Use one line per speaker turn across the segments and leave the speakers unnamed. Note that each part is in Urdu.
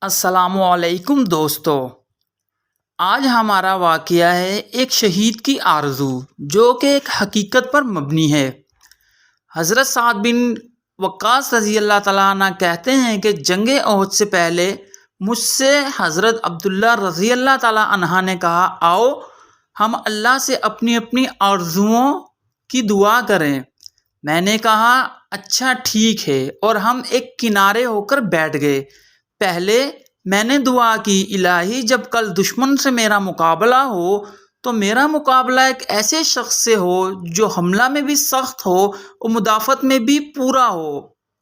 السلام علیکم دوستو، آج ہمارا واقعہ ہے ایک شہید کی آرزو جو کہ ایک حقیقت پر مبنی ہے۔ حضرت سعد بن وقاص رضی اللہ تعالیٰ عنہ کہتے ہیں کہ جنگ احد سے پہلے مجھ سے حضرت عبداللہ رضی اللہ تعالیٰ عنہ نے کہا، آؤ ہم اللہ سے اپنی اپنی آرزوؤں کی دعا کریں۔ میں نے کہا اچھا ٹھیک ہے، اور ہم ایک کنارے ہو کر بیٹھ گئے۔ پہلے میں نے دعا کی، الہی جب کل دشمن سے میرا مقابلہ ہو تو میرا مقابلہ ایک ایسے شخص سے ہو جو حملہ میں بھی سخت ہو اور مدافعت میں بھی پورا ہو،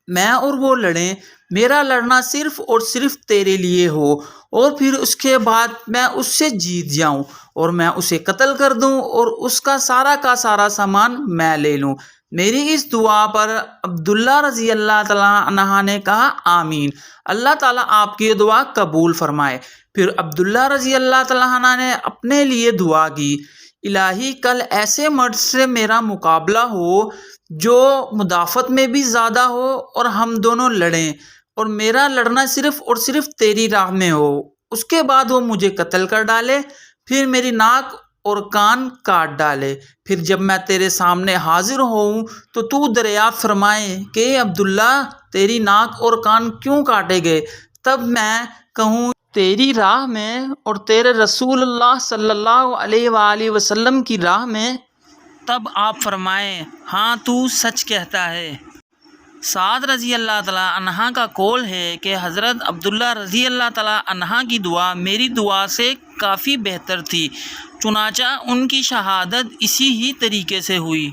میں اور وہ لڑیں، میرا لڑنا صرف اور صرف تیرے لیے ہو، اور پھر اس کے بعد میں اس سے جیت جاؤں اور میں اسے قتل کر دوں اور اس کا سارا سامان میں لے لوں۔ میری اس دعا پر عبداللہ رضی اللہ تعالیٰ عنہ نے کہا آمین، اللہ تعالیٰ آپ کی دعا قبول فرمائے۔ پھر عبداللہ رضی اللہ تعالیٰ عنہ نے اپنے لیے دعا کی، الہی کل ایسے مرد سے میرا مقابلہ ہو جو مدافعت میں بھی زیادہ ہو اور ہم دونوں لڑیں، اور میرا لڑنا صرف اور صرف تیری راہ میں ہو، اس کے بعد وہ مجھے قتل کر ڈالے، پھر میری ناک اور کان کاٹ ڈالے، پھر جب میں تیرے سامنے حاضر ہوں تو دریافت فرمائے کہ عبداللہ تیری ناک اور کان کیوں کاٹے گئے، تب میں کہوں تیری راہ میں اور تیرے رسول اللہ صلی اللہ علیہ وآلہ وسلم کی راہ میں، تب آپ فرمائیں ہاں تو سچ کہتا ہے۔ سعد رضی اللہ تعالیٰ عنہ کا قول ہے کہ حضرت عبداللہ رضی اللہ تعالیٰ عنہ کی دعا میری دعا سے کافی بہتر تھی، چنانچہ ان کی شہادت اسی ہی طریقے سے ہوئی۔